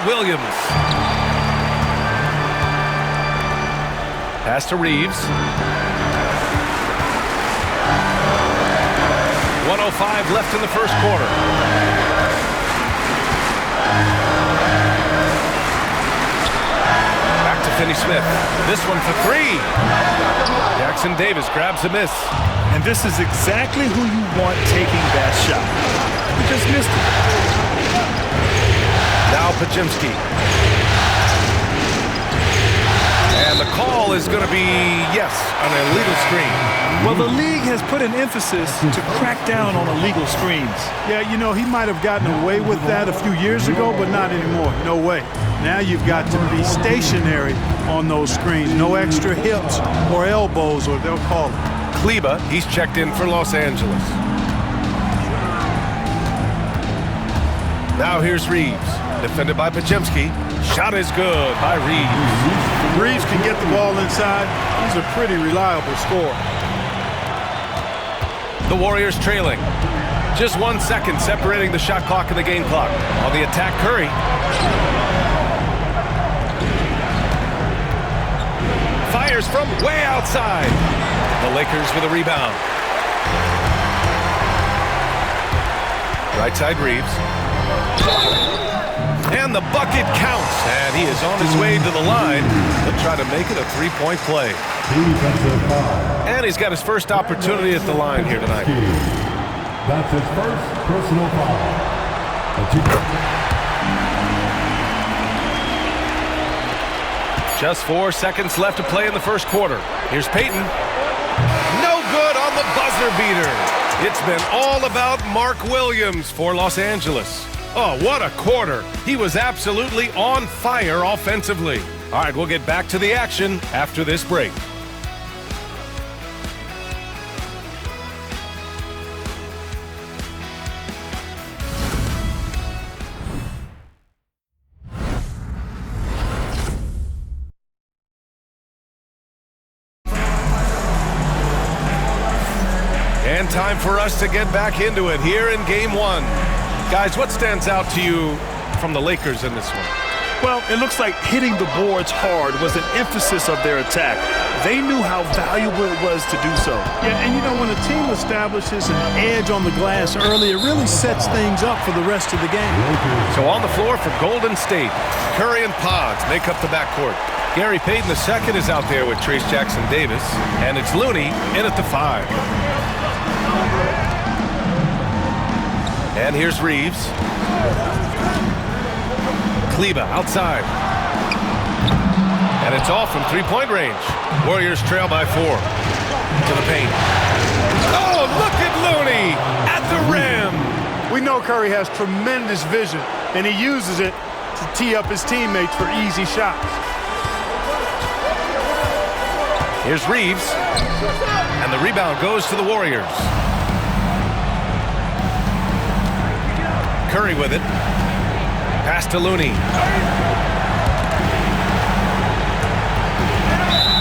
Williams. Pass to Reeves. 1:05 left in the first quarter. Back to Finney-Smith. This one for three. Jackson Davis grabs a miss. And this is exactly who you want taking that shot. He just missed it. Now Pajemski. And the call is going to be, yes, an illegal screen. Well, the league has put an emphasis to crack down on illegal screens. Yeah, you know, he might have gotten away with that a few years ago, but not anymore. No way. Now you've got to be stationary on those screens. No extra hips or elbows, or they'll call it. Kleba, he's checked in for Los Angeles. Now here's Reeves, defended by Pajemski. Shot is good by Reeves. Reeves can get the ball inside. He's a pretty reliable scorer. The Warriors trailing. Just 1 second separating the shot clock and the game clock. On the attack, Curry. Fires from way outside. The Lakers with a rebound. Right side, Reeves. And the bucket counts. And he is on his way to the line. He'll try to make it a three-point play. And he's got his first opportunity at the line here tonight. That's his first personal foul. Just 4 seconds left to play in the first quarter. Here's Payton. No good on the buzzer beater. It's been all about Mark Williams for Los Angeles. Oh, what a quarter. He was absolutely on fire offensively. All right, we'll get back to the action after this break. And time for us to get back into it here in Game 1. Guys, what stands out to you from the Lakers in this one? Well, it looks like hitting the boards hard was an emphasis of their attack. They knew how valuable it was to do so. Yeah, and you know, when a team establishes an edge on the glass early, it really sets things up for the rest of the game. So on the floor for Golden State, Curry and Pods make up the backcourt. Gary Payton II is out there with Trace Jackson Davis, and it's Looney in at the 5. And here's Reeves. Kleba outside. And it's off from three-point range. Warriors trail by 4. To the paint. Oh, look at Looney at the rim. We know Curry has tremendous vision, and he uses it to tee up his teammates for easy shots. Here's Reeves. And the rebound goes to the Warriors. Curry with it. Pass to Looney.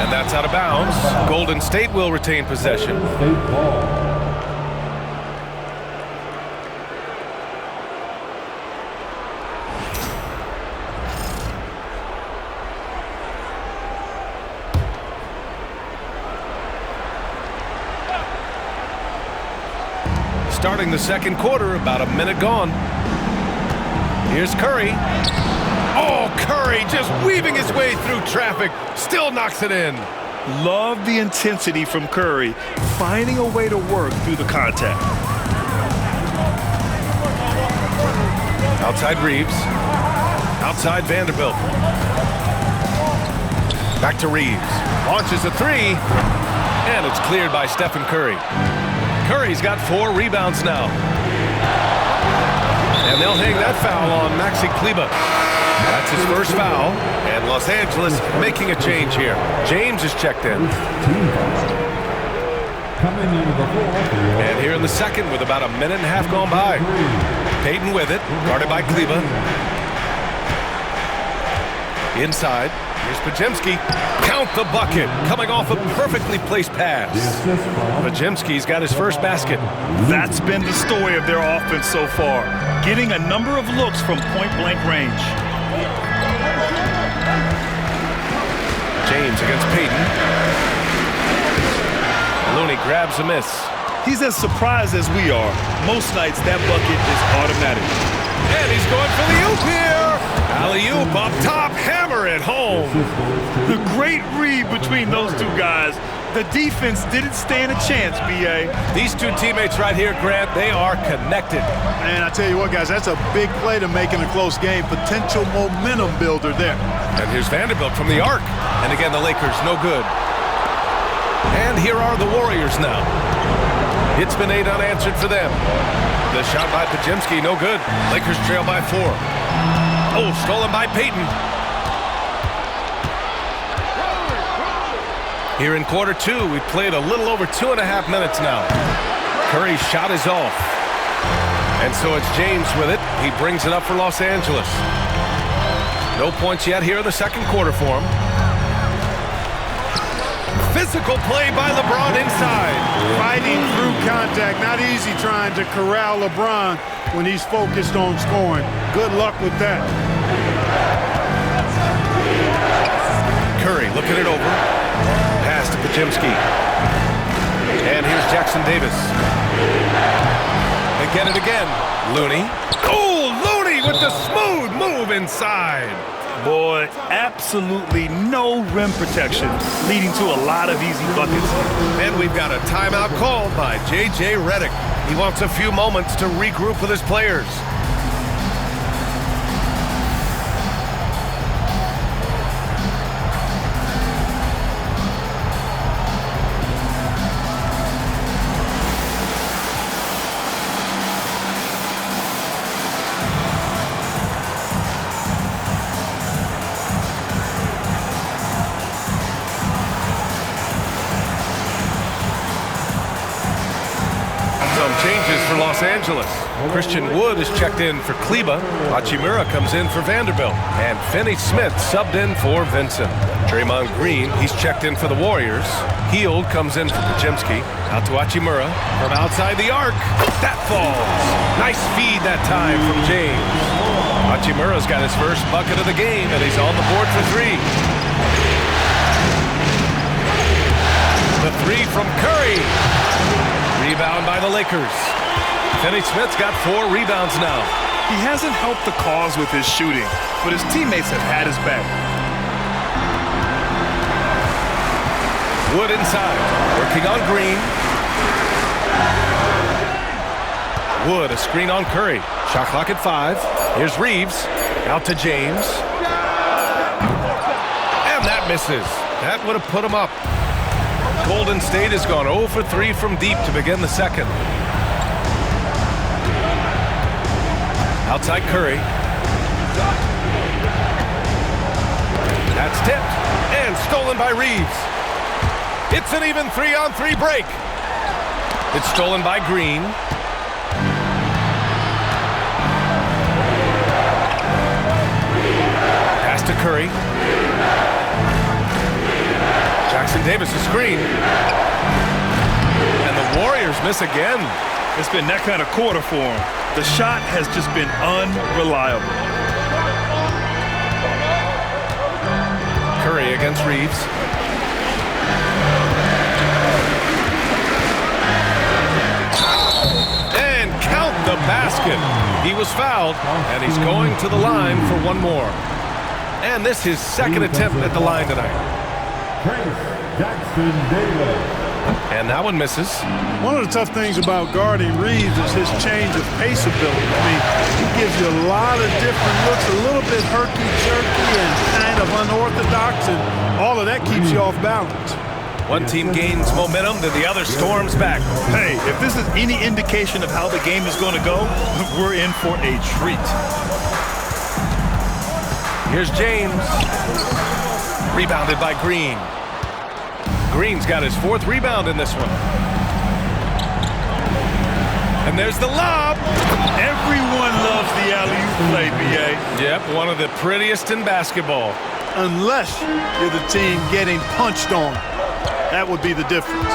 And that's out of bounds. Golden State will retain possession. Starting the second quarter, about a minute gone. Here's Curry. Oh, Curry just weaving his way through traffic. Still knocks it in. Love the intensity from Curry, finding a way to work through the contact. Outside Reeves. Outside Vanderbilt. Back to Reeves. Launches a 3. And it's cleared by Stephen Curry. Curry's got 4 rebounds now. And they'll hang that foul on Maxi Kleba. That's his first foul. And Los Angeles making a change here. James is checked in. And here in the second with about a minute and a half gone by. Payton with it, guarded by Kleba. Inside, here's Pajemski. Count the bucket, coming off a perfectly placed pass. Pajemski's got his first basket. That's been the story of their offense so far, getting a number of looks from point-blank range. James against Payton. Looney grabs a miss. He's as surprised as we are. Most nights, that bucket is automatic. And he's going for the oop here. Alley-oop up top, hammer it home. The great read between those two guys. The defense didn't stand a chance, B.A. These two teammates right here, Grant, they are connected. And I tell you what, guys, that's a big play to make in a close game. Potential momentum builder there. And here's Vanderbilt from the arc. And again, the Lakers, no good. And here are the Warriors now. It's been 8 unanswered for them. The shot by Pajemski, no good. Lakers trail by 4. Oh, stolen by Payton. Here in quarter 2, we've played a little over 2.5 minutes now. Curry's shot is off. And so it's James with it. He brings it up for Los Angeles. No points yet here in the second quarter for him. Physical play by LeBron inside. Fighting through contact. Not easy trying to corral LeBron when he's focused on scoring. Good luck with that. Curry looking it over. Pass to Pajemski. And here's Jackson Davis. They get it again. Looney. Oh, Looney with the smooth move inside. Boy, absolutely no rim protection, leading to a lot of easy buckets. And we've got a timeout called by J.J. Redick. He wants a few moments to regroup with his players. Changes for Los Angeles. Christian Wood is checked in for Kleba. Hachimura comes in for Vanderbilt. And Finney-Smith subbed in for Vincent. Draymond Green, he's checked in for the Warriors. Hield comes in for Pajemski. Out to Hachimura from outside the arc. That falls. Nice feed that time from James. Hachimura's got his first bucket of the game, and he's on the board for 3. The 3 from Curry. Rebound by the Lakers. Finney-Smith's got 4 rebounds now. He hasn't helped the cause with his shooting, but his teammates have had his back. Wood inside, working on Green. Wood, a screen on Curry. Shot clock at 5. Here's Reeves, out to James. And that misses. That would have put him up. Golden State has gone 0 for 3 from deep to begin the second. Outside Curry. That's tipped and stolen by Reeves. It's an even 3-on-3 break. It's stolen by Green. Pass to Curry. Jackson Davis a screen. And the Warriors miss again. It's been that kind of quarter for him. The shot has just been unreliable. Curry against Reeves. And count the basket. He was fouled, and he's going to the line for 1 more. And this is his second attempt at the line tonight. Jackson Davis. And that one misses. One of the tough things about guarding Reeves is his change of pace ability. I mean, he gives you a lot of different looks, a little bit herky-jerky and kind of unorthodox, and all of that keeps you off balance. One team gains momentum, then the other storms back. Hey, if this is any indication of how the game is going to go, we're in for a treat. Here's James. Rebounded by Green. Green's got his 4th rebound in this one. And there's the lob. Everyone loves the alley-oop play, B.A. Yep, one of the prettiest in basketball. Unless you're the team getting punched on. That would be the difference.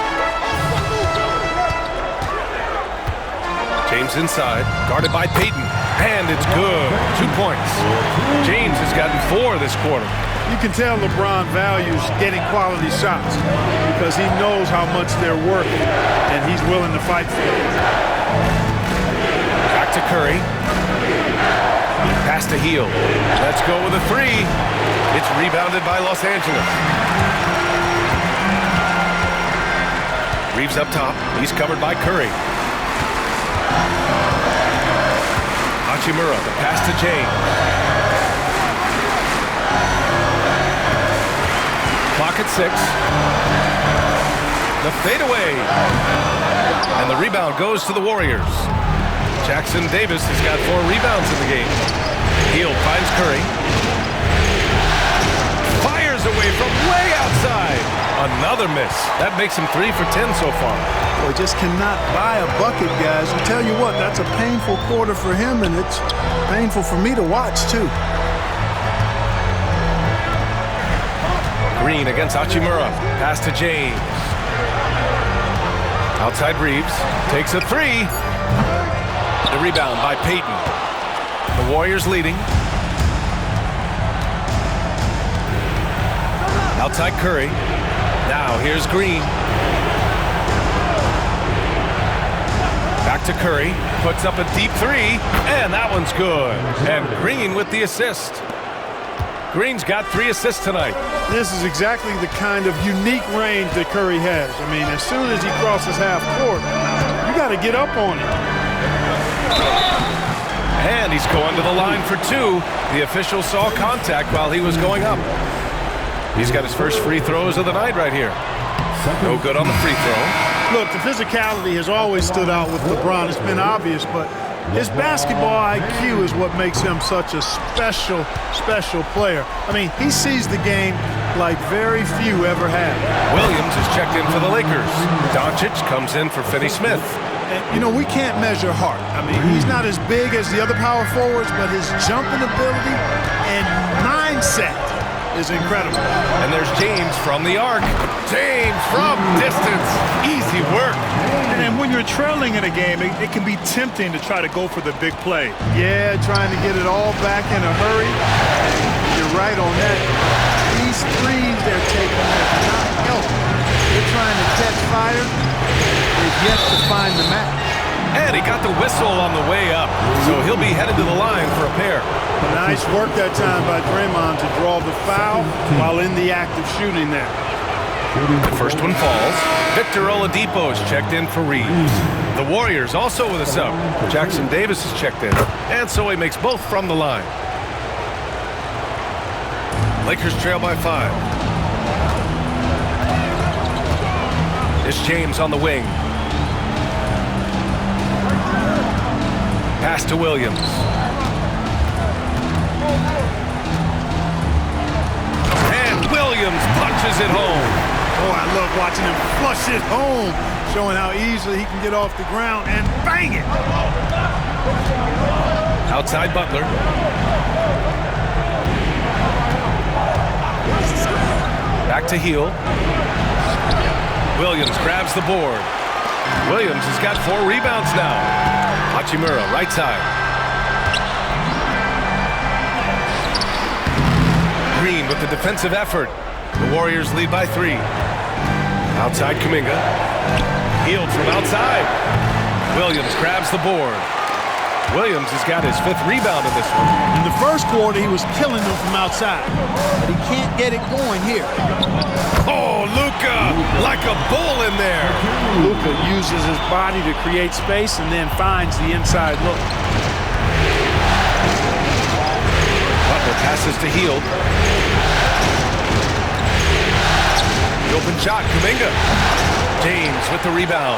James inside, guarded by Payton, and it's good. 2 points. James has gotten 4 this quarter. You can tell LeBron values getting quality shots because he knows how much they're worth, and he's willing to fight for them. Back to Curry. Pass to Hill. Let's go with a 3. It's rebounded by Los Angeles. Reeves up top. He's covered by Curry. Hachimura, the pass to James. Clock at 6. The fadeaway. And the rebound goes to the Warriors. Jackson Davis has got 4 rebounds in the game. Hill finds Curry. Fires away from way outside. Another miss. That makes him 3 for 10 so far. Boy, just cannot buy a bucket, guys. I tell you what, that's a painful quarter for him, and it's painful for me to watch, too. Green against Hachimura. Pass to James. Outside Reeves. Takes a 3. The rebound by Payton. The Warriors leading. Outside Curry. Now here's Green. Back to Curry. Puts up a deep 3. And that one's good. And Green with the assist. Green's got 3 assists tonight. This is exactly the kind of unique range that Curry has. I mean, as soon as he crosses half court, you got to get up on him. And he's going to the line for 2. The official saw contact while he was going up. He's got his first free throws of the night right here. No good on the free throw. Look, the physicality has always stood out with LeBron. It's been obvious, but his basketball IQ is what makes him such a special player. I mean, he sees the game like very few ever have. Williams is checked in for the Lakers. Doncic comes in for Finney-Smith. And, you know, we can't measure heart. I mean, he's not as big as the other power forwards, but his jumping ability and mindset is incredible. And there's James from the arc. James from distance. Easy work. And when you're trailing in a game, it can be tempting to try to go for the big play. Yeah, trying to get it all back in a hurry. You're right on that. These threes they're taking have not helped. They're trying to catch fire. They've yet to find the match. And he got the whistle on the way up, so he'll be headed to the line for a pair. Nice work that time by Draymond to draw the foul while in the act of shooting there. The first one falls. Victor Oladipo is checked in for Reeves. The Warriors also with a sub. Jackson Davis is checked in, and so he makes both from the line. Lakers trail by 5. It's James on the wing. Pass to Williams. And Williams punches it home. Oh, I love watching him flush it home, showing how easily he can get off the ground and bang it. Outside Butler. Back to Hill. Williams grabs the board. Williams has got 4 rebounds now. Hachimura, right side. Green with the defensive effort. The Warriors lead by 3. Outside Kuminga. Hield from outside. Williams grabs the board. Williams has got his 5th rebound in this one. In the first quarter, he was killing them from outside, but he can't get it going here. Oh, Luka, like a bull in there. Luka uses his body to create space and then finds the inside look. Butler passes to Hield. The open shot, Kuminga. James with the rebound.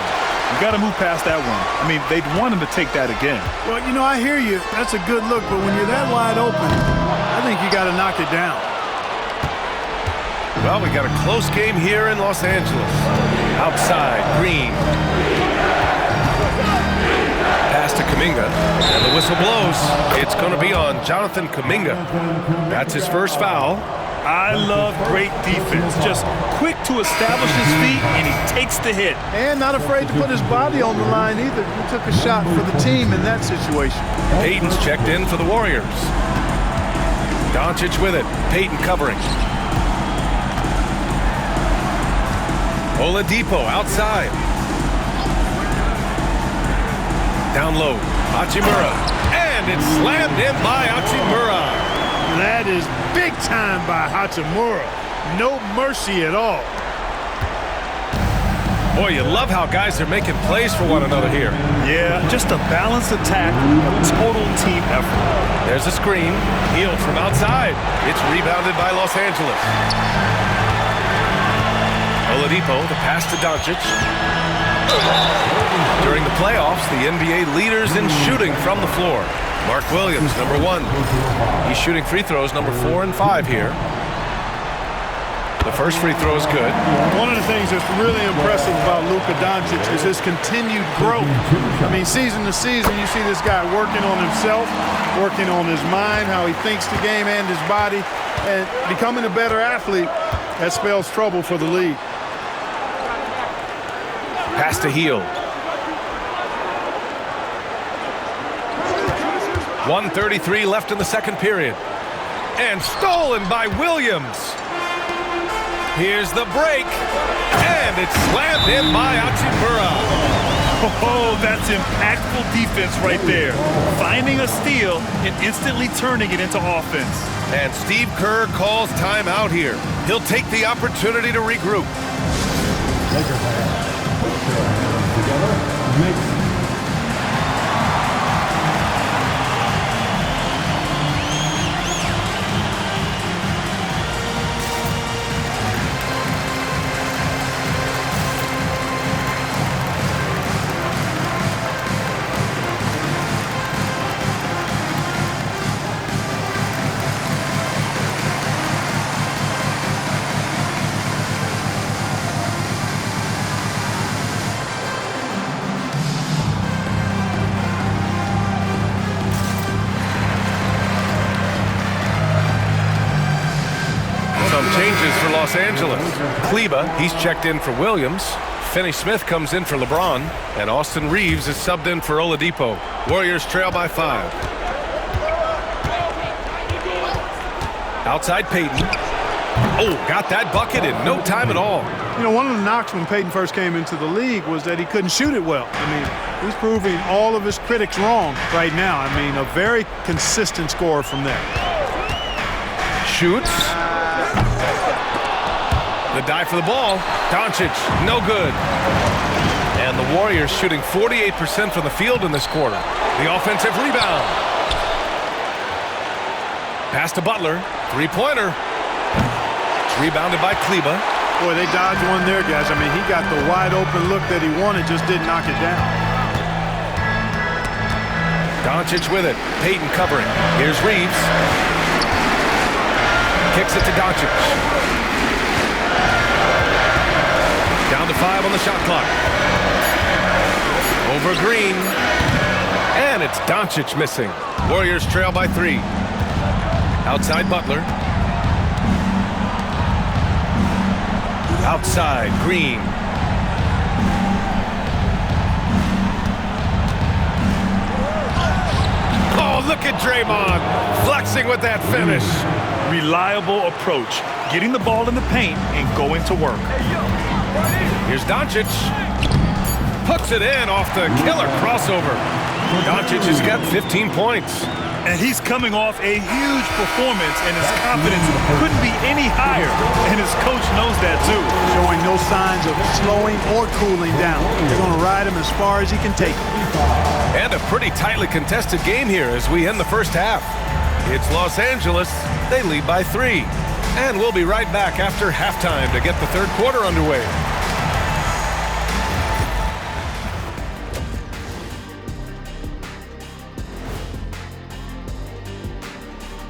You got to move past that one. I mean, they'd want him to take that again. Well, you know, I hear you. That's a good look, but when you're that wide open, I think you got to knock it down. Well, we got a close game here in Los Angeles. Outside, Green. Pass to Kuminga, and the whistle blows. It's going to be on Jonathan Kuminga. That's his first foul. I love great defense. Just quick to establish his feet, and he takes the hit. And not afraid to put his body on the line either. He took a shot for the team in that situation. Payton's checked in for the Warriors. Doncic with it. Payton covering. Oladipo outside. Down low. Hachimura. And it's slammed in by Hachimura. That is big time by Hachimura. No mercy at all. Boy, you love how guys are making plays for one another here. Yeah, just a balanced attack, a total team effort. There's a screen. Healed from outside. It's rebounded by Los Angeles. Oladipo, the pass to Doncic. During the playoffs, the NBA leaders in shooting from the floor. Mark Williams, number 1. He's shooting free throws number 4 and 5 here. The first free throw is good. One of the things that's really impressive about Luka Doncic is his continued growth. I mean, season to season, you see this guy working on himself, working on his mind, how he thinks the game and his body, and becoming a better athlete. That spells trouble for the league. Pass to Hield. 1:33 left in the second period. And stolen by Williams. Here's the break. And it's slammed in by Hachimura. Oh, that's impactful defense right there. Finding a steal and instantly turning it into offense. And Steve Kerr calls timeout here. He'll take the opportunity to regroup. Lakers fans, put your hands together. Make changes for Los Angeles. Kleba, he's checked in for Williams. Finney-Smith comes in for LeBron. And Austin Reeves is subbed in for Oladipo. Warriors trail by 5. Outside Payton. Oh, got that bucket in no time at all. You know, one of the knocks when Payton first came into the league was that he couldn't shoot it well. I mean, he's proving all of his critics wrong right now. I mean, a very consistent scorer from there. Shoots. The dive for the ball. Doncic, no good. And the Warriors shooting 48% from the field in this quarter. The offensive rebound. Pass to Butler. Three-pointer. It's rebounded by Kleba. Boy, they dodged one there, guys. I mean, he got the wide-open look that he wanted, just didn't knock it down. Doncic with it. Payton covering. Here's Reeves. Kicks it to Doncic. Down to 5 on the shot clock. Over Green. And it's Doncic missing. Warriors trail by 3. Outside Butler. Outside Green. Oh, look at Draymond flexing with that finish. Reliable approach, getting the ball in the paint and going to work. Here's Doncic. Puts it in off the killer crossover. Doncic has got 15 points. And he's coming off a huge performance, and his confidence couldn't be any higher. And his coach knows that too. Showing no signs of slowing or cooling down. He's going to ride him as far as he can take him. And a pretty tightly contested game here as we end the first half. It's Los Angeles. They lead by 3. And we'll be right back after halftime to get the third quarter underway.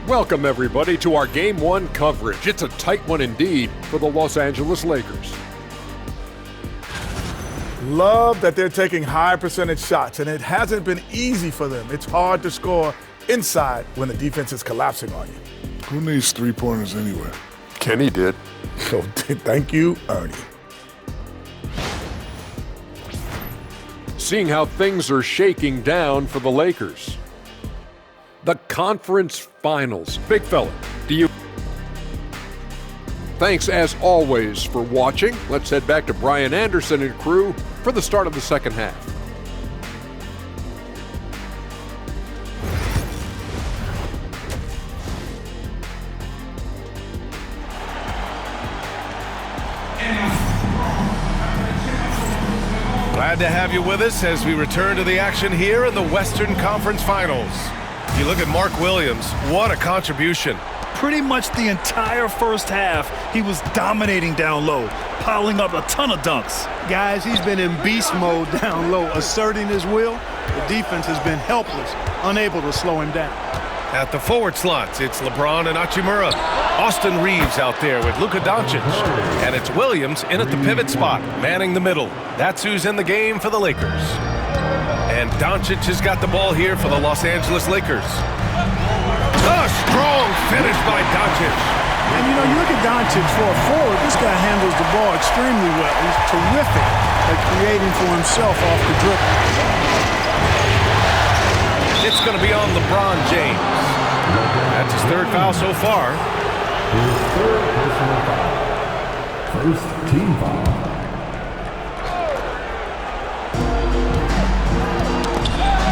Welcome, everybody, to our Game 1 coverage. It's a tight one indeed for the Los Angeles Lakers. Love that they're taking high percentage shots, and it hasn't been easy for them. It's hard to score inside when the defense is collapsing on you. Who needs three-pointers anyway? Kenny did. So thank you, Ernie. Seeing how things are shaking down for the Lakers. The conference finals. Big fella, do you... Thanks as always for watching. Let's head back to Brian Anderson and crew for the start of the second half. Glad to have you with us as we return to the action here in the Western Conference Finals. You look at Mark Williams, what a contribution. Pretty much the entire first half, he was dominating down low, piling up a ton of dunks. Guys, he's been in beast mode down low, asserting his will. The defense has been helpless, unable to slow him down. At the forward slots, it's LeBron and Hachimura. Austin Reeves out there with Luka Doncic. And it's Williams in at the pivot spot, manning the middle. That's who's in the game for the Lakers. And Doncic has got the ball here for the Los Angeles Lakers. A strong finish by Doncic. And you know, you look at Doncic for a forward, this guy handles the ball extremely well. He's terrific at creating for himself off the dribble. It's going to be on LeBron James. That's his third foul so far. His third personal foul. First team foul.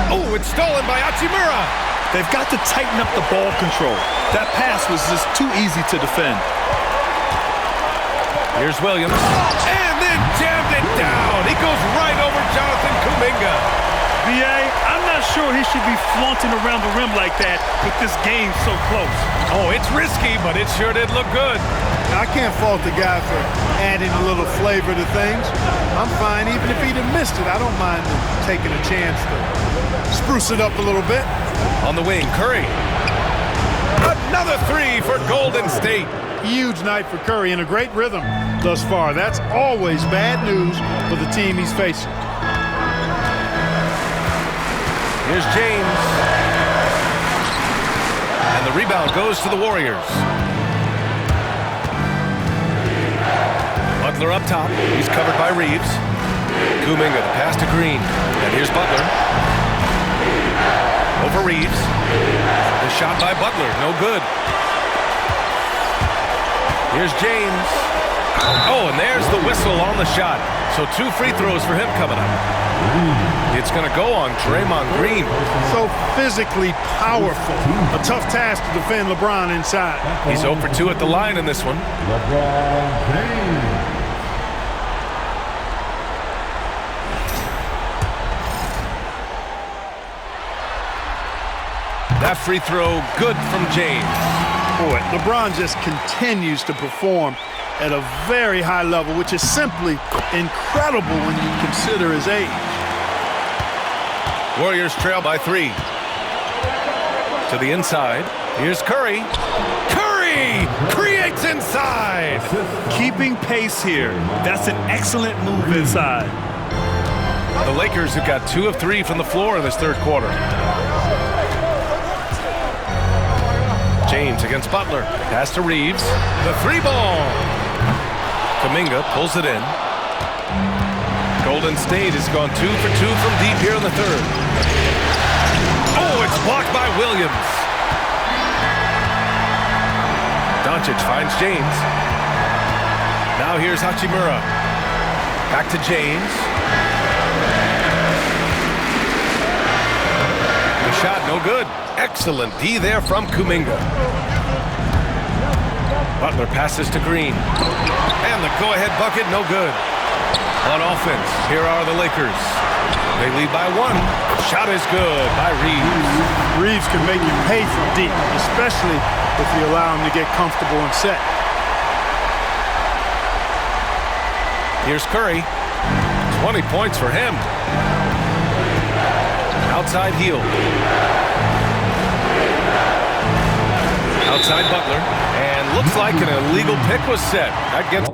Oh, it's stolen by Hachimura. They've got to tighten up the ball control. That pass was just too easy to defend. Here's Williams. And then jammed it down. He goes right over Jonathan Kuminga. B.A., I'm not sure he should be flaunting around the rim like that with this game so close. Oh, it's risky, but it sure did look good. I can't fault the guy for adding a little flavor to things. I'm fine, even if he'd have missed it. I don't mind him taking a chance to spruce it up a little bit. On the wing, Curry. Another three for Golden State. Huge night for Curry and a great rhythm thus far. That's always bad news for the team he's facing. Here's James. And the rebound goes to the Warriors. Butler up top. He's covered by Reeves. Kuminga, the pass to Green. And here's Butler. Over Reeves. The shot by Butler, no good. Here's James. Oh, and there's the whistle on the shot. So 2 free throws for him coming up. It's going to go on Draymond Green. So physically powerful. A tough task to defend LeBron inside. He's 0 for 2 at the line in this one. LeBron James. That free throw good from James. Boy, LeBron just continues to perform at a very high level, which is simply incredible when you consider his age. Warriors trail by 3. To the inside. Here's Curry. Curry creates inside. Keeping pace here. That's an excellent move inside. The Lakers have got 2 of 3 from the floor in this third quarter. James against Butler. Pass to Reeves. The 3-ball. Kuminga pulls it in. Golden State has gone 2 for 2 from deep here in the third. Oh, it's blocked by Williams. Doncic finds James. Now here's Hachimura. Back to James. The shot no good. Excellent D there from Kuminga. Butler passes to Green. And the go-ahead bucket, no good. On offense, here are the Lakers. They lead by 1. Shot is good by Reeves. Reeves can make you pay from deep, especially if you allow him to get comfortable and set. Here's Curry. 20 points for him. Outside heel. Outside Butler. And looks like an illegal pick was set. That gets...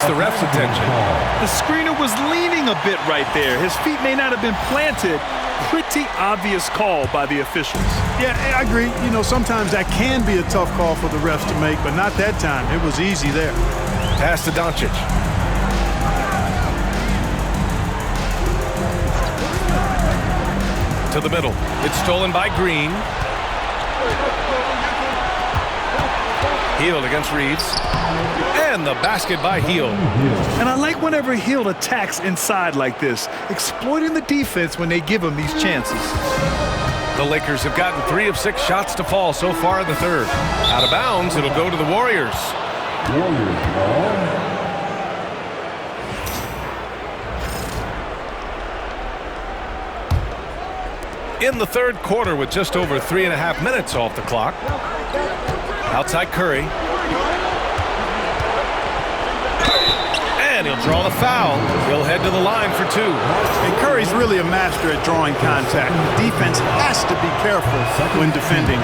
the ref's attention. The screener was leaning a bit right there. His feet may not have been planted. Pretty obvious call by the officials. Yeah, I agree. You know, sometimes that can be a tough call for the refs to make, but not that time. It was easy there. Pass to Doncic. To the middle. It's stolen by Green. Hield against Reeves. And the basket by Hield. And I like whenever Hield attacks inside like this, exploiting the defense when they give him these chances. The Lakers have gotten 3 of 6 shots to fall so far in the third. Out of bounds, it'll go to the Warriors. Warriors ball. In the third quarter with just over 3.5 minutes off the clock. Outside Curry. And he'll draw the foul. He'll head to the line for 2. And Curry's really a master at drawing contact. The defense has to be careful when defending.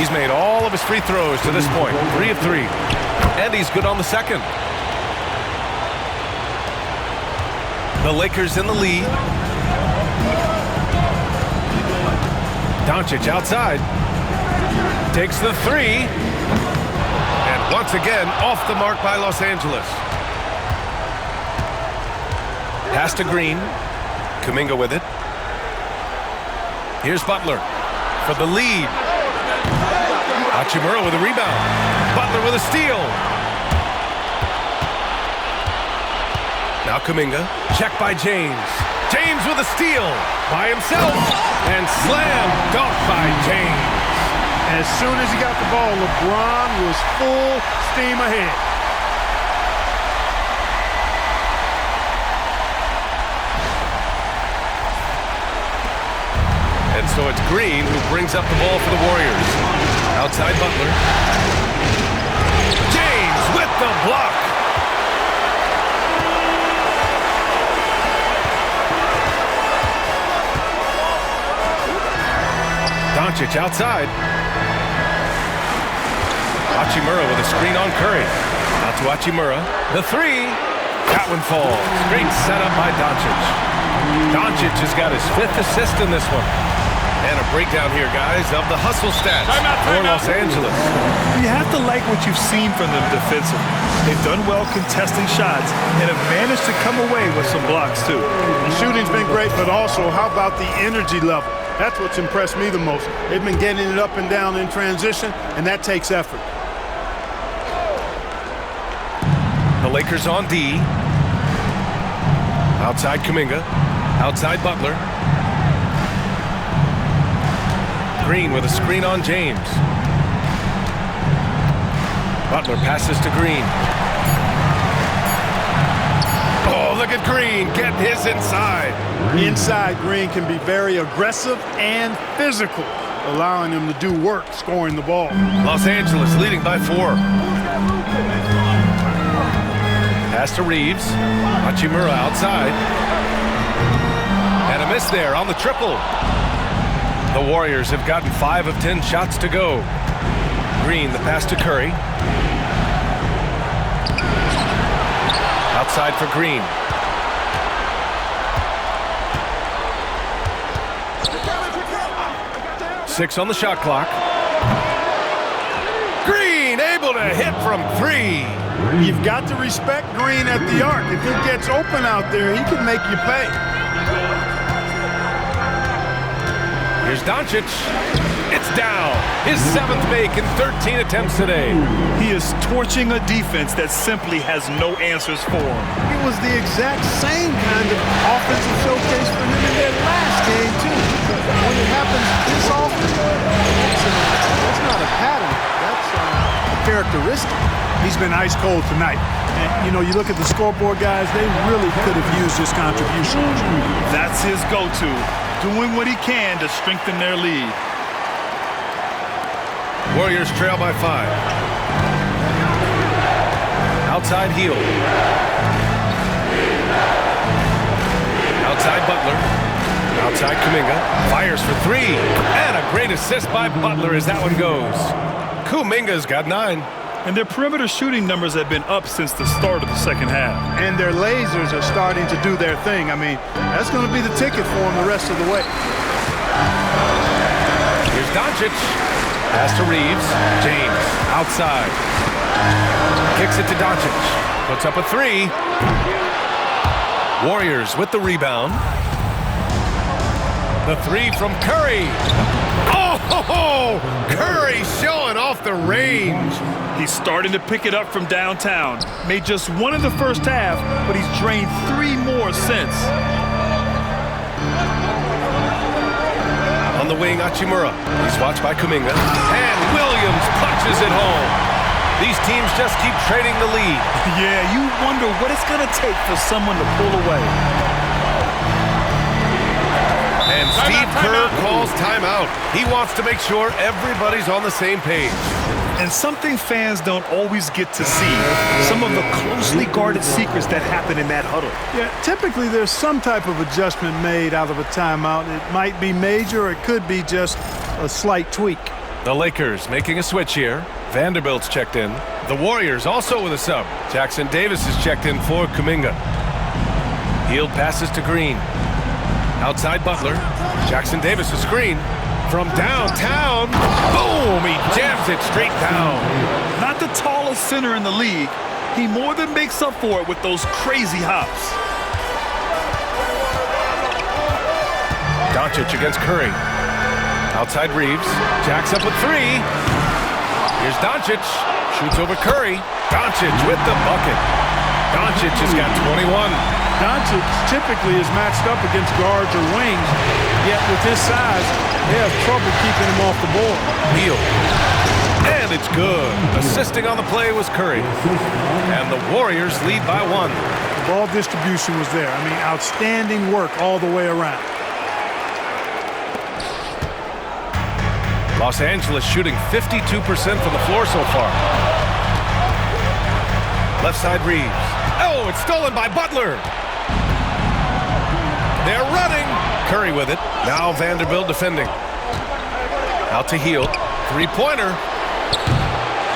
He's made all of his free throws to this point. 3 of 3. And he's good on the second. The Lakers in the lead. Doncic outside. Takes the 3. And once again, off the mark by Los Angeles. Pass to Green. Kuminga with it. Here's Butler for the lead. Hachimura with a rebound. Butler with a steal. Now Kuminga. Check by James. James with a steal by himself. And slam dunk by James. As soon as he got the ball, LeBron was full steam ahead. And so it's Green who brings up the ball for the Warriors. Outside Butler. James with the block. Doncic outside. Hachimura with a screen on Curry. Out to Hachimura. The 3. That one falls. Great setup by Doncic. Doncic has got his 5th assist in this one. And a breakdown here, guys, of the hustle stats for Los Angeles. You have to like what you've seen from them defensively. They've done well contesting shots and have managed to come away with some blocks, too. The shooting's been great, but also, how about the energy level? That's what's impressed me the most. They've been getting it up and down in transition, and that takes effort. The Lakers on D. Outside Kuminga. Outside Butler. Green with a screen on James. Butler passes to Green. Oh, look at Green getting his inside. Inside, Green can be very aggressive and physical, allowing him to do work scoring the ball. Los Angeles leading by 4. Pass to Reeves. Hachimura outside. And a miss there on the triple. The Warriors have gotten 5 of 10 shots to go. Green, the pass to Curry. Outside for Green. Six on the shot clock. Green able to hit from 3. You've got to respect Green at the arc. If he gets open out there, he can make you pay. Here's Doncic. It's down. His 7th make in 13 attempts today. He is torching a defense that simply has no answers for him. It was the exact same kind of offensive showcase for him in their last game, too. When it happens this often, that's not a pattern. That's a characteristic. He's been ice cold tonight. And, you know, you look at the scoreboard, guys, they really could have used his contribution. That's his go-to, doing what he can to strengthen their lead. Warriors trail by 5. Outside Hield. Outside Butler. Outside Kuminga. Fires for 3. And a great assist by Butler as that one goes. Kuminga's got 9. And their perimeter shooting numbers have been up since the start of the second half. And their lasers are starting to do their thing. I mean, that's going to be the ticket for them the rest of the way. Here's Doncic. Pass to Reeves. James outside. Kicks it to Doncic. Puts up a three. Warriors with the rebound. The three from Curry. Oh, Curry showing off the range. He's starting to pick it up from downtown. Made just one in the first half, but he's drained 3 more since. On the wing, Hachimura. He's watched by Kuminga. And Williams punches it home. These teams just keep trading the lead. Yeah, you wonder what it's going to take for someone to pull away. And Steve Kerr calls timeout. He wants to make sure everybody's on the same page. And something fans don't always get to see, some of the closely guarded secrets that happen in that huddle. Yeah, typically there's some type of adjustment made out of a timeout. It might be major, or it could be just a slight tweak. The Lakers making a switch here. Vanderbilt's checked in. The Warriors also with a sub. Jackson Davis is checked in for Kuminga. Hield passes to Green. Outside Butler. Jackson Davis a screen. From downtown. Boom! He jams it straight down. Not the tallest center in the league. He more than makes up for it with those crazy hops. Doncic against Curry. Outside Reeves. Jacks up with three. Here's Doncic. Shoots over Curry. Doncic with the bucket. Doncic has got 21. Doncic typically is matched up against guards or wings, yet with his size, they have trouble keeping him off the board. Wheel. And it's good. Assisting on the play was Curry. And the Warriors lead by 1. The ball distribution was there. I mean, outstanding work all the way around. Los Angeles shooting 52% from the floor so far. Left side Reeves. Oh, it's stolen by Butler. They're running. Curry with it. Now Vanderbilt defending. Out to Hield. Three-pointer.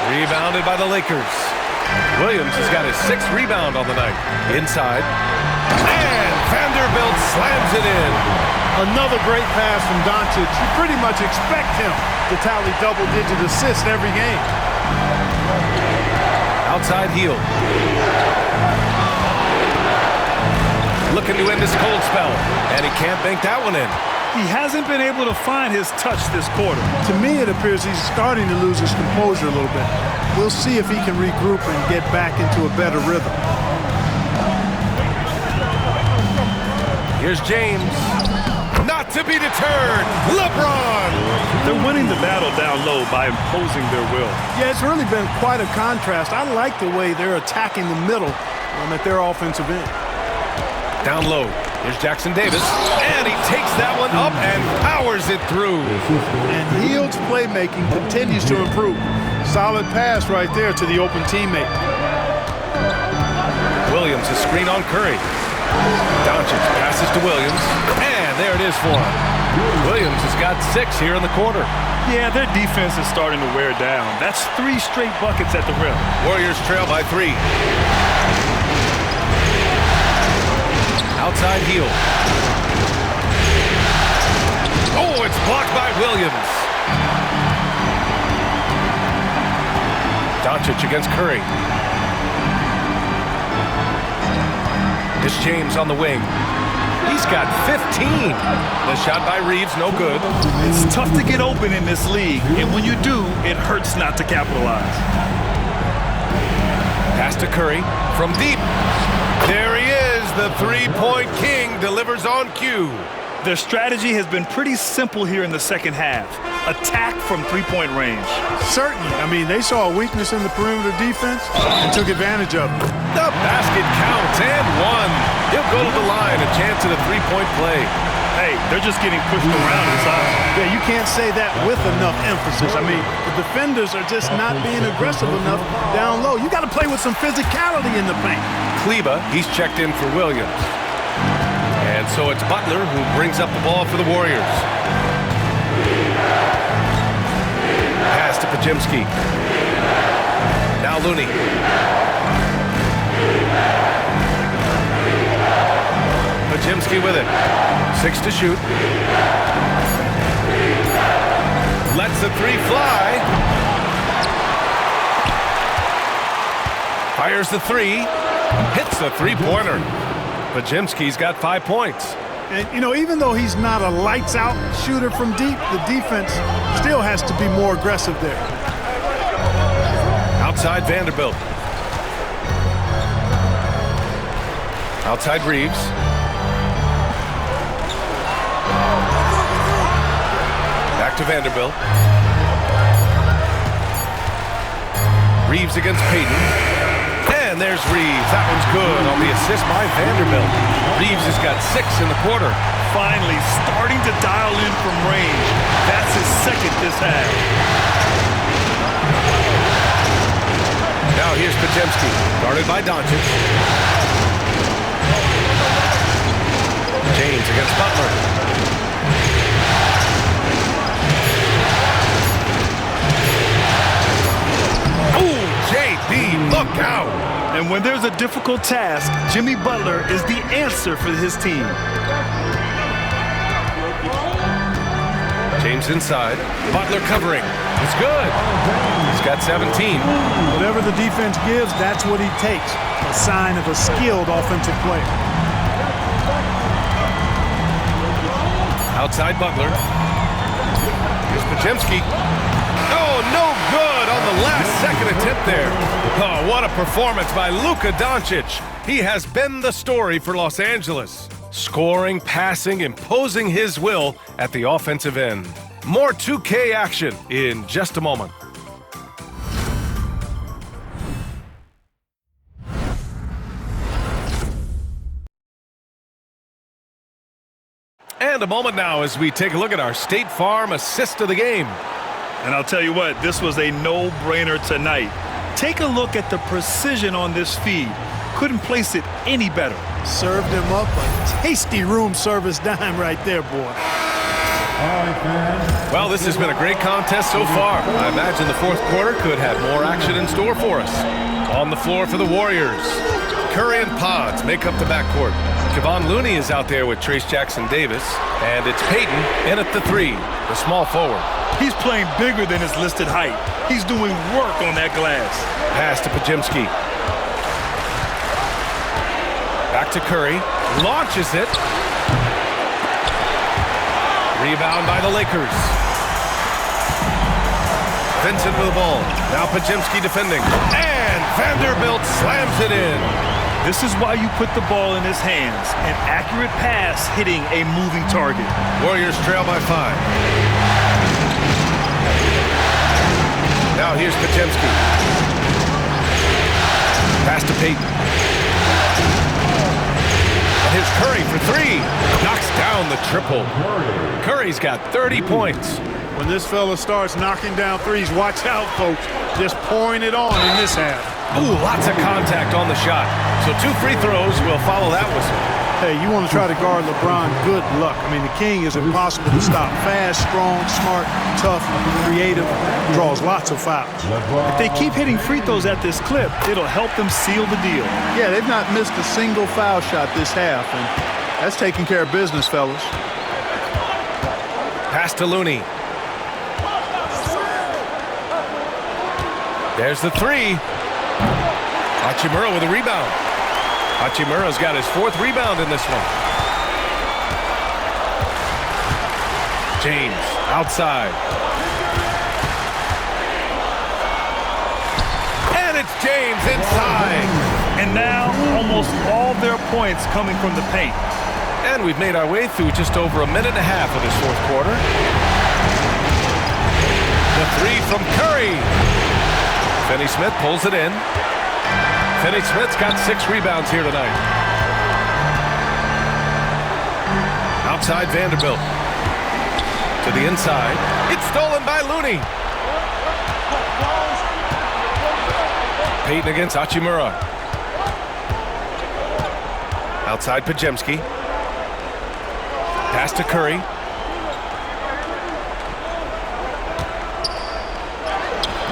Rebounded by the Lakers. Williams has got his 6th rebound on the night. Inside. And Vanderbilt slams it in. Another great pass from Doncic. You pretty much expect him to tally double-digit assists every game. Outside Hield. Looking to end this cold spell, and he can't bank that one in. He hasn't been able to find his touch this quarter. To me, it appears he's starting to lose his composure a little bit. We'll see if he can regroup and get back into a better rhythm. Here's James. Not to be deterred. LeBron. They're winning the battle down low by imposing their will. Yeah, it's really been quite a contrast. I like the way they're attacking the middle at their offensive end. Down low. Here's Jackson Davis. And he takes that one up and powers it through. And Hield's playmaking continues to improve. Solid pass right there to the open teammate. Williams a screen on Curry. Doncic passes to Williams. And there it is for him. Williams has got 6 here in the quarter. Yeah, their defense is starting to wear down. That's 3 straight buckets at the rim. Warriors trail by 3. Outside Hield. Oh, it's blocked by Williams. Doncic against Curry. It's James on the wing. He's got 15. The shot by Reeves, no good. It's tough to get open in this league, and when you do, it hurts not to capitalize. Pass to Curry from deep. There he is, the three-point king delivers on cue. Their strategy has been pretty simple here in the second half. Attack from three-point range. Certainly. I mean, they saw a weakness in the perimeter defense and took advantage of it. The basket counts and 1. He'll go to the line, a chance at a three-point play. Hey, they're just getting pushed around inside. Yeah, you can't say that with enough emphasis. I mean, the defenders are just not being aggressive enough down low. You got to play with some physicality in the paint. Kleba, he's checked in for Williams. And so it's Butler who brings up the ball for the Warriors. Pass to Pajimski. Now Looney. Pajemski with it. 6 to shoot. Lets the 3 fly. Fires the 3. Hits the 3-pointer. Pajemski's got 5 points. And, you know, even though he's not a lights-out shooter from deep, the defense still has to be more aggressive there. Outside Vanderbilt. Outside Reeves. Back to Vanderbilt. Reeves against Payton. And there's Reeves. That one's good on the assist by Vanderbilt. Reeves has got 6 in the quarter. Finally starting to dial in from range. That's his second this half. Now here's Pajemski, guarded by Doncic. James against Butler. Oh, JB, look out! And when there's a difficult task, Jimmy Butler is the answer for his team. James inside. Butler covering. It's good. He's got 17. Whatever the defense gives, that's what he takes. A sign of a skilled offensive player. Outside Butler. Here's Pajemski. Oh, no good on the last second attempt there. Oh, what a performance by Luka Doncic. He has been the story for Los Angeles. Scoring, passing, imposing his will at the offensive end. More 2K action in just a moment. And a moment now as we take a look at our State Farm assist of the game. And I'll tell you what, this was a no-brainer tonight. Take a look at the precision on this feed. Couldn't place it any better. Served him up a tasty room service dime right there, boy. Well, this has been a great contest so far. I imagine the fourth quarter could have more action in store for us. On the floor for the Warriors, Curry and Pods make up the backcourt. Kevon Looney is out there with Trace Jackson-Davis, and it's Payton in at the 3, the small forward. He's playing bigger than his listed height. He's doing work on that glass. Pass to Pajemski. Back to Curry. Launches it. Rebound by the Lakers. Vincent with the ball. Now Pajemski defending. And Vanderbilt slams it in. This is why you put the ball in his hands. An accurate pass hitting a moving target. Warriors trail by 5. Now here's Pajemski. Pass to Payton. And here's Curry for 3. Knocks down the triple. Curry's got 30 points. When this fella starts knocking down threes, watch out, folks. Just pouring it on in this half. Ooh, lots of contact on the shot. So 2 free throws will follow that whistle. Hey, you want to try to guard LeBron, good luck. I mean, the king is impossible to stop. Fast, strong, smart, tough, creative, draws lots of fouls. If they keep hitting free throws at this clip, it'll help them seal the deal. Yeah, they've not missed a single foul shot this half, and that's taking care of business, fellas. Pass to Looney. There's the 3. Hachimura with a rebound. Hachimura's got his 4th rebound in this one. James outside. And it's James inside. And now almost all their points coming from the paint. And we've made our way through just over a minute and a half of this fourth quarter. The 3 from Curry. Finney-Smith pulls it in. Finney-Smith's got 6 rebounds here tonight. Outside Vanderbilt. To the inside. It's stolen by Looney. Payton against Hachimura. Outside Pajemski. Pass to Curry.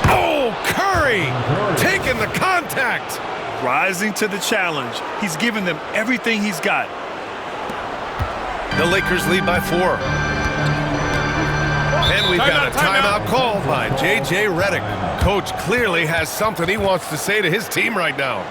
Oh, Curry! Takes making the contact. Rising to the challenge. He's given them everything he's got. The Lakers lead by 4. And we've got a timeout called by J.J. Redick. Coach clearly has something he wants to say to his team right now.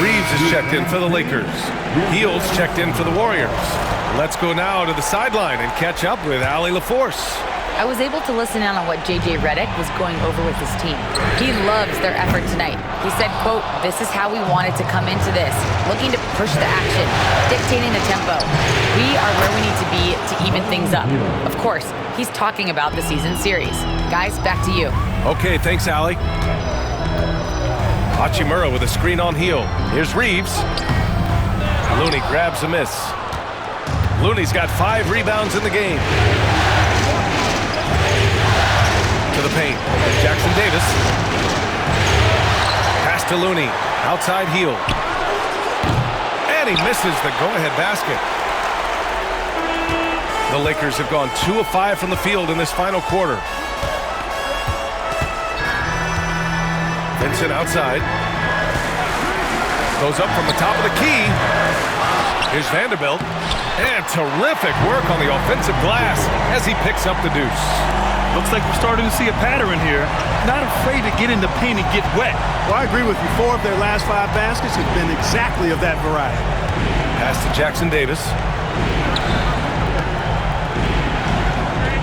Reeves is checked in for the Lakers. Heels checked in for the Warriors. Let's go now to the sideline and catch up with Allie LaForce. I was able to listen in on what J.J. Redick was going over with his team. He loves their effort tonight. He said, quote, "This is how we wanted to come into this, looking to push the action, dictating the tempo. We are where we need to be to even things up." Of course, he's talking about the season series. Guys, back to you. Okay, thanks, Allie. Hachimura with a screen on heel. Here's Reeves. Looney grabs a miss. Looney's got 5 rebounds in the game. To the paint. Jackson Davis. Pass to Looney. Outside heel. And he misses the go-ahead basket. The Lakers have gone 2 of 5 from the field in this final quarter. Vincent outside. Goes up from the top of the key. Here's Vanderbilt. And terrific work on the offensive glass as he picks up the deuce. Looks like we're starting to see a pattern here. Not afraid to get in the paint and get wet. Well, I agree with you. 4 of their last 5 baskets have been exactly of that variety. Pass to Jackson Davis.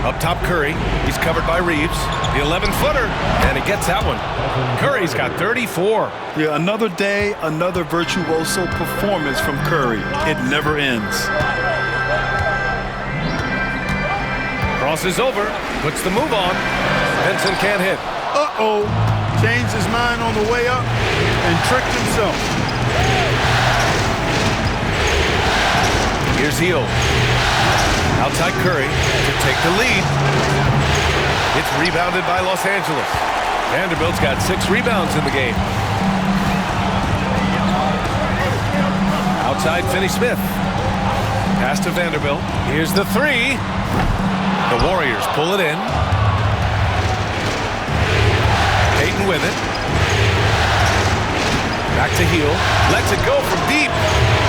Up top, Curry. He's covered by Reeves. The 11-footer, and he gets that one. Curry's got 34. Yeah, another day, another virtuoso performance from Curry. It never ends. Crosses over, puts the move on. Vincent can't hit. Uh-oh. Changed his mind on the way up and tricked himself. Here's Heel. Outside Curry to take the lead. It's rebounded by Los Angeles. Vanderbilt's got 6 rebounds in the game. Outside Finney-Smith. Pass to Vanderbilt. Here's the 3. The Warriors pull it in. Payton with it. Back to Heel. Lets it go from deep.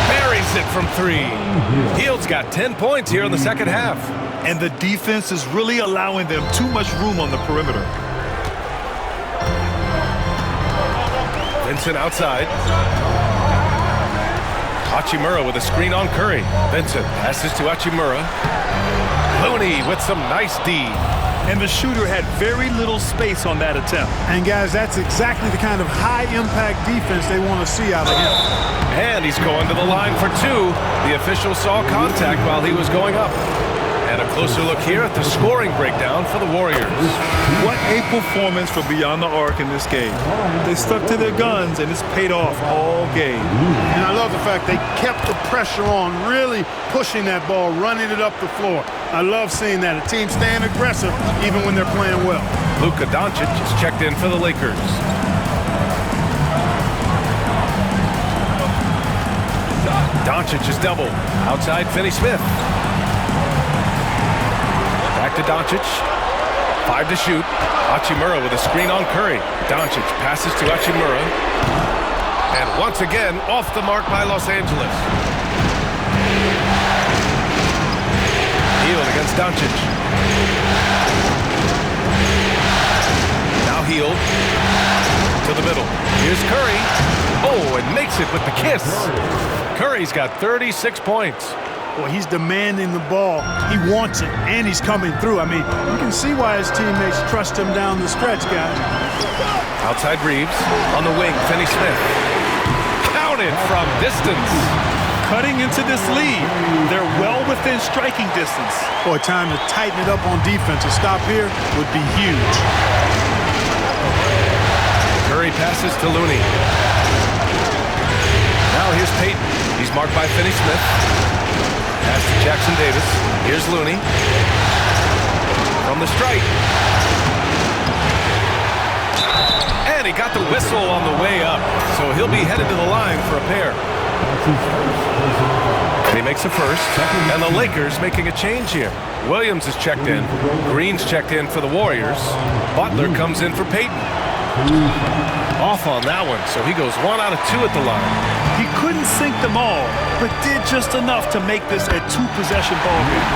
Buries it from 3. Heel's got 10 points here in the second half. And the defense is really allowing them too much room on the perimeter. Vincent outside. Hachimura with a screen on Curry. Vincent passes to Hachimura. Looney with some nice D. And the shooter had very little space on that attempt. And guys, that's exactly the kind of high-impact defense they want to see out of him. And he's going to the line for 2. The official saw contact while he was going up. And a closer look here at the scoring breakdown for the Warriors. What a performance from beyond the arc in this game. They stuck to their guns, and it's paid off all game. And I love the fact they kept the pressure on, really pushing that ball, running it up the floor. I love seeing that. A team staying aggressive even when they're playing well. Luka Doncic is checked in for the Lakers. Doncic is double. Outside Finney-Smith. Back to Doncic. 5 to shoot. Hachimura with a screen on Curry. Doncic passes to Hachimura. And once again, off the mark by Los Angeles. It's Doncic. Now Hield to the middle. Here's Curry. Oh, and makes it with the kiss. Curry's got 36 points. Boy, he's demanding the ball. He wants it, and he's coming through. I mean, you can see why his teammates trust him down the stretch, guys. Outside Reeves. On the wing, Finney-Smith. Counted from distance. Cutting into this lead. They're well within striking distance. Boy, time to tighten it up on defense. A stop here would be huge. Curry passes to Looney. Now here's Payton. He's marked by Finney-Smith. Pass to Jackson Davis. Here's Looney. From the stripe. And he got the whistle on the way up, so he'll be headed to the line for a pair. And he makes a first, and the Lakers making a change here. Williams is checked in. Green's checked in for the Warriors. Butler comes in for Payton. Off on that one, so he goes 1 out of 2 at the line. He couldn't sink them all, but did just enough to make this a 2-possession ball game.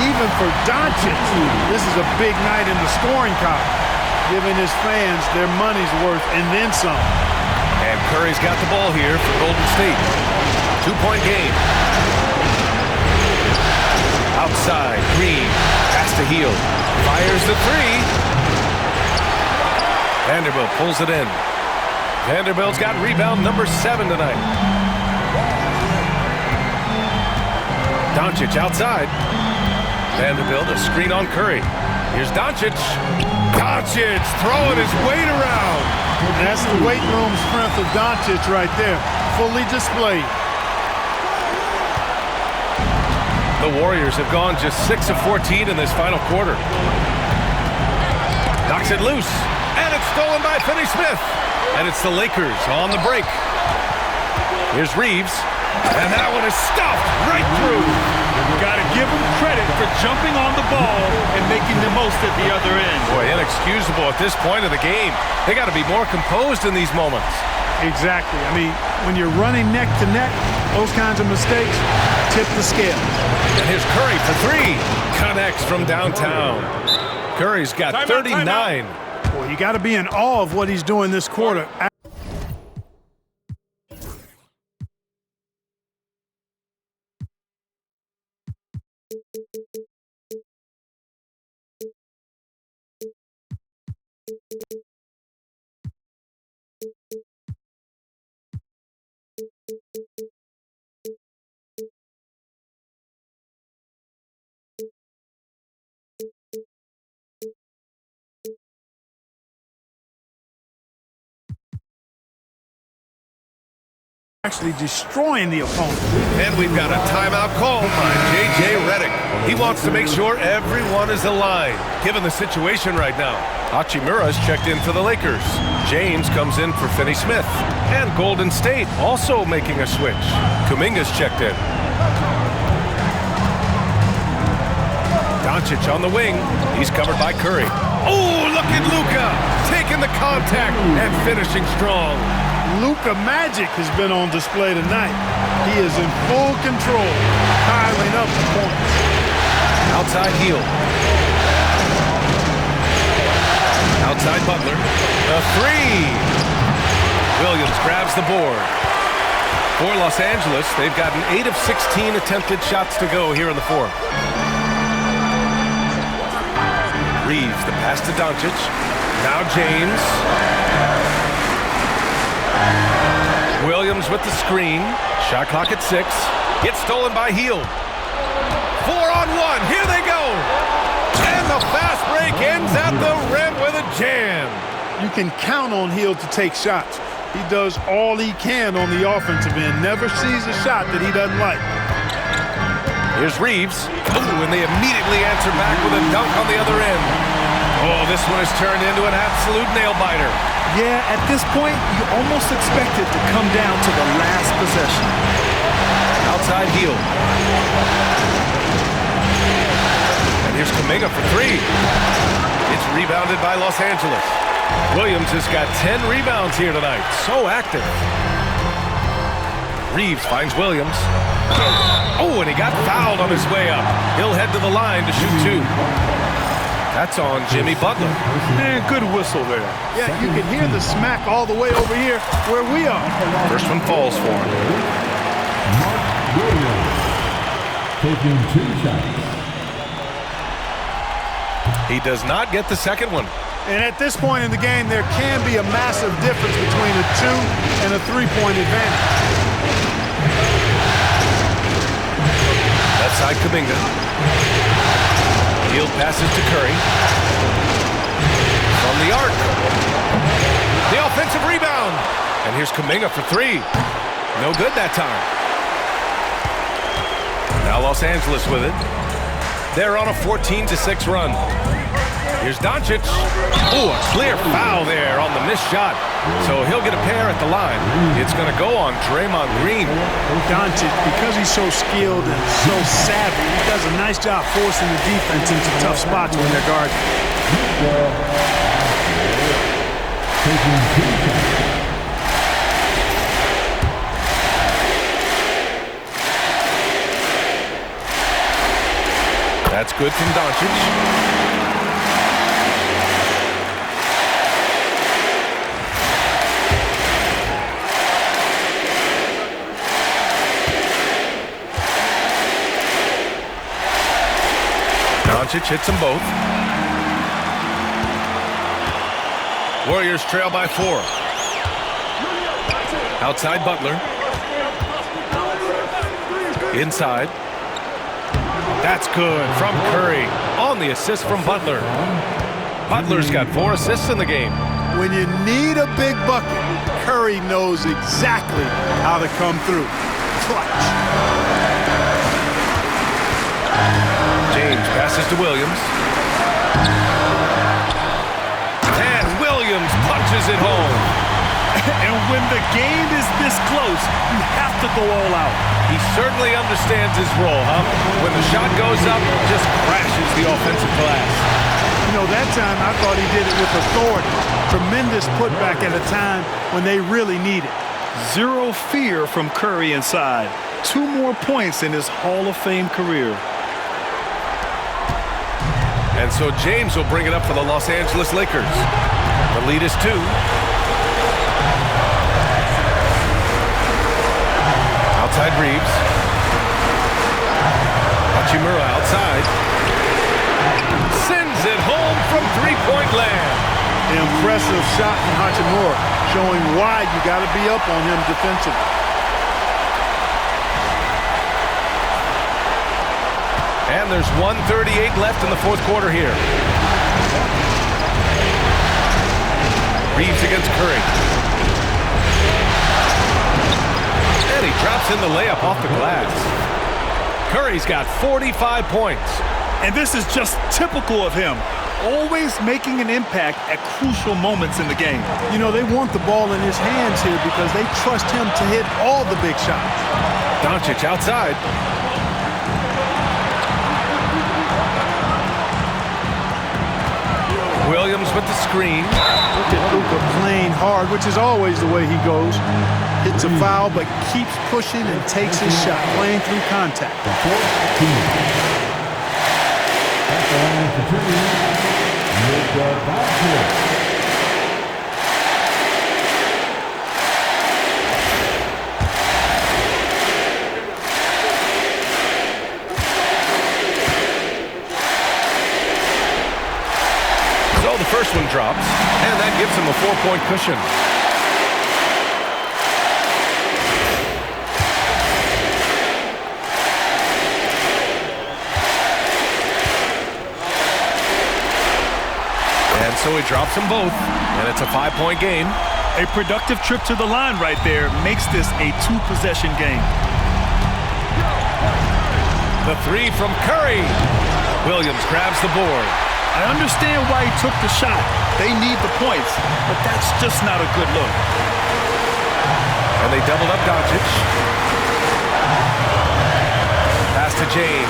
Even for Doncic, this is a big night in the scoring column, giving his fans their money's worth and then some. And Curry's got the ball here for Golden State. 2-point game. Outside, Green, pass to Hield. Fires the three. Vanderbilt pulls it in. Vanderbilt's got rebound number 7 tonight. Doncic outside. Vanderbilt a screen on Curry. Here's Doncic. Doncic throwing his weight around. That's the weight room strength of Doncic right there, fully displayed. The Warriors have gone just 6 of 14 in this final quarter. Knocks it loose, and it's stolen by Finney-Smith. And it's the Lakers on the break. Here's Reeves, and that one is stuffed right through. Got to give him credit for jumping on the ball and making the most at the other end. Boy, inexcusable at this point of the game. They got to be more composed in these moments. Exactly. I mean, when you're running neck to neck, those kinds of mistakes tip the scale. And here's Curry for 3. Connects from downtown. Curry's got 39. Boy, you got to be in awe of what he's doing this quarter. Actually destroying the opponent. And we've got a timeout call by J.J. Redick. He wants to make sure everyone is aligned, given the situation right now. Hachimura's checked in for the Lakers. James comes in for Finney-Smith. And Golden State also making a switch. Kuminga's checked in. Doncic on the wing. He's covered by Curry. Oh, look at Luka taking the contact and finishing strong. Luka magic has been on display tonight. He is in full control, piling up the points. Outside Hield. Outside Butler. The 3. Williams grabs the board. For Los Angeles, they've gotten 8 of 16 attempted shots to go here in the fourth. Reeves, the pass to Doncic. Now James. Williams with the screen. Shot clock at 6. Gets stolen by Hield. 4-on-1. Here they go. And the fast break ends at the rim with a jam. You can count on Hield to take shots. He does all he can on the offensive end. Never sees a shot that he doesn't like. Here's Reeves. Ooh, and they immediately answer back with a dunk on the other end. Oh, this one has turned into an absolute nail-biter. Yeah, at this point, you almost expect it to come down to the last possession. Outside Hield. And here's Kuminga for 3. It's rebounded by Los Angeles. Williams has got 10 rebounds here tonight. So active. Reeves finds Williams. Oh, and he got fouled on his way up. He'll head to the line to shoot 2. That's on Jimmy Butler. Man, good whistle there. Yeah, you can hear the smack all the way over here where we are. First one falls for him. Mark Williams taking 2 shots. He does not get the second one. And at this point in the game, there can be a massive difference between a 2 and a 3-point advantage. Left side, Kuminga. Field passes to Curry. From the arc. The offensive rebound. And here's Kuminga for 3. No good that time. Now Los Angeles with it. They're on a 14-6 run. Here's Doncic. Oh, a clear foul there on the missed shot. So he'll get a pair at the line. It's going to go on Draymond Green. Doncic, because he's so skilled and so savvy, he does a nice job forcing the defense into tough spots when they're guarding. Taking 2 shots. That's good from Doncic. Doncic hits them both. Warriors trail by 4. Outside Butler. Inside. That's good from Curry on the assist from Butler. Butler's got 4 assists in the game. When you need a big bucket, Curry knows exactly how to come through. Clutch. James passes to Williams. And Williams punches it home. And when the game is this close, you have to go all out. He certainly understands his role, huh? When the shot goes up, just crashes the offensive glass. You know, that time I thought he did it with authority. Tremendous putback at a time when they really need it. Zero fear from Curry inside. 2 more points in his Hall of Fame career. And so James will bring it up for the Los Angeles Lakers. The lead is 2. Outside Reeves. Hachimura outside. Sends it home from 3-point land. Impressive shot from Hachimura, showing why you got to be up on him defensively. And there's 1:38 left in the 4th quarter here. Reeves against Curry. And he drops in the layup off the glass. Curry's got 45 points. And this is just typical of him. Always making an impact at crucial moments in the game. You know, they want the ball in his hands here because they trust him to hit all the big shots. Doncic outside. Williams with the screen. Look at Luka playing hard, which is always the way he goes. Hits a foul, but keeps pushing and takes his shot, playing through contact. So the first one drops, and that gives him a 4-point cushion. And so he drops them both, and it's a 5-point game. A productive trip to the line right there makes this a 2-possession game. The 3 from Curry. Williams grabs the board. I understand why he took the shot. They need the points, but that's just not a good look. And they doubled up Doncic. Pass to James.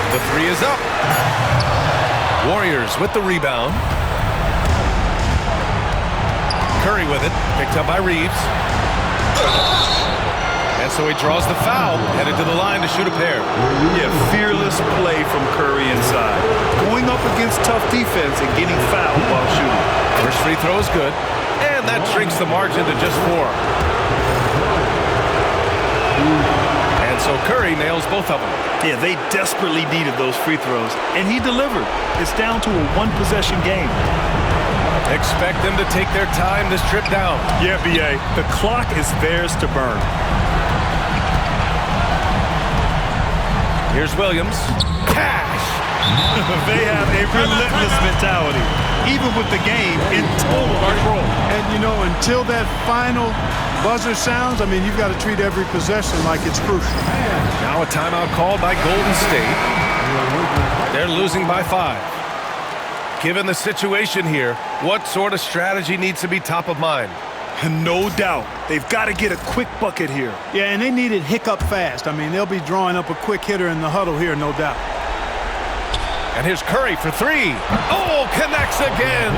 The 3 is up. Warriors with the rebound. Curry with it, picked up by Reeves. And so he draws the foul, headed to the line to shoot a pair. Yeah, fearless play from Curry inside. Going up against tough defense and getting fouled while shooting. First free throw is good, and that shrinks the margin to just 4. And so Curry nails both of them. Yeah, they desperately needed those free throws, and he delivered. It's down to a one-possession game. Expect them to take their time this trip down. Yeah, B.A., the clock is theirs to burn. Here's Williams. Cash! They have a relentless mentality, even with the game in total control. And, you know, until that final buzzer sounds, I mean, you've got to treat every possession like it's crucial. Now a timeout called by Golden State. They're losing by 5. Given the situation here, what sort of strategy needs to be top of mind? No doubt. They've got to get a quick bucket here. Yeah, and they need it hiccup fast. I mean, they'll be drawing up a quick hitter in the huddle here, no doubt. And here's Curry for 3. Oh, connects again.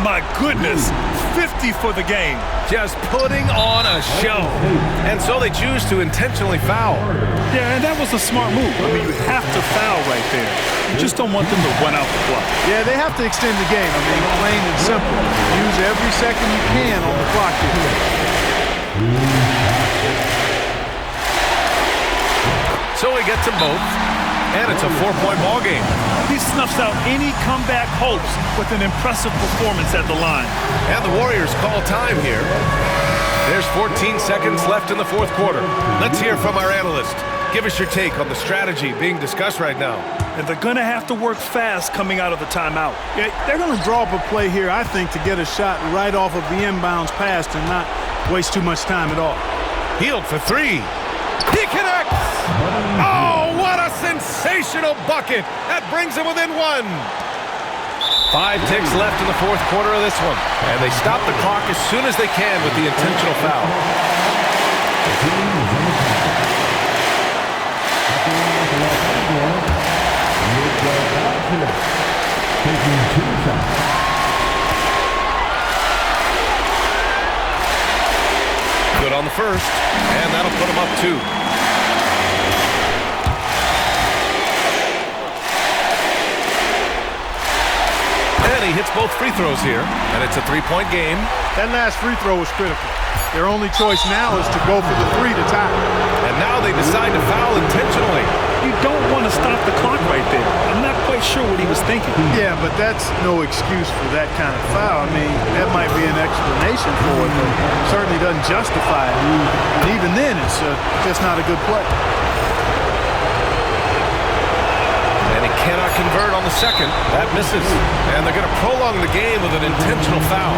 My goodness, 50 for the game. Just putting on a show. And so they choose to intentionally foul. Yeah, and that was a smart move. I mean, you have to foul right there. You just don't want them to run out the clock. Yeah, they have to extend the game. I mean, plain and simple. Use every second you can on the clock here. So he gets them both. And it's a 4-point ball game. He snuffs out any comeback hopes with an impressive performance at the line. And the Warriors call time here. There's 14 seconds left in the 4th quarter. Let's hear from our analyst. Give us your take on the strategy being discussed right now. And they're going to have to work fast coming out of the timeout. Yeah, they're going to draw up a play here, I think, to get a shot right off of the inbounds pass and not waste too much time at all. Hield for 3. He connects! Oh, what a sensational bucket! That brings him within 1. 5 ticks left in the 4th quarter of this one. And they stop the clock as soon as they can with the intentional foul. Good on the first, and that'll put him up 2. And he hits both free throws here, and it's a 3-point game. That last free throw was critical. Their only choice now is to go for the 3 to tie. And now they decide to foul intentionally. You don't want to stop the clock right there. I'm not quite sure what he was thinking. Yeah, but that's no excuse for that kind of foul. I mean, that might be an explanation for it, but certainly doesn't justify it. And even then, it's just not a good play. And he cannot convert on the second. That misses. And they're going to prolong the game with an intentional foul.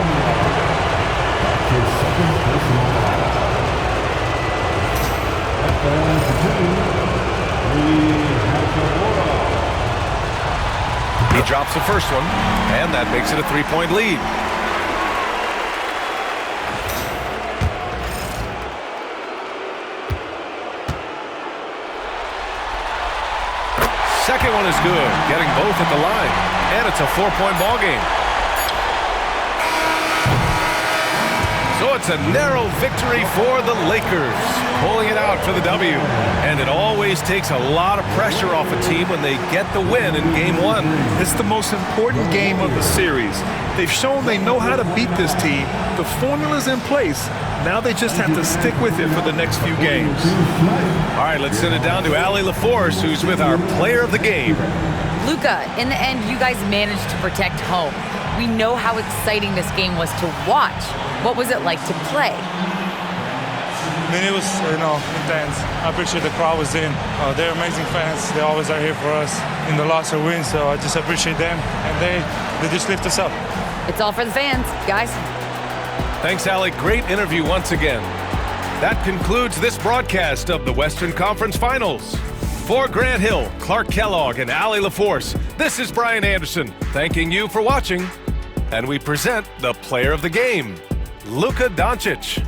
He drops the first one, and that makes it a 3-point lead. Second one is good, getting both at the line, and it's a 4-point ball game. So it's a narrow victory for the Lakers, pulling it out for the W. And it always takes a lot of pressure off a team when they get the win in Game 1. It's the most important game of the series. They've shown they know how to beat this team. The formula's in place. Now they just have to stick with it for the next few games. All right, let's send it down to Allie LaForce, who's with our player of the game. Luka, in the end, you guys managed to protect home. We know how exciting this game was to watch. What was it like to play? I mean, it was, intense. I appreciate the crowd was in. They're amazing fans. They always are here for us in the loss or win, so I just appreciate them. And they just lift us up. It's all for the fans, guys. Thanks, Allie. Great interview once again. That concludes this broadcast of the Western Conference Finals. For Grant Hill, Clark Kellogg, and Allie LaForce, this is Brian Anderson, thanking you for watching. And we present the player of the game, Luka Doncic.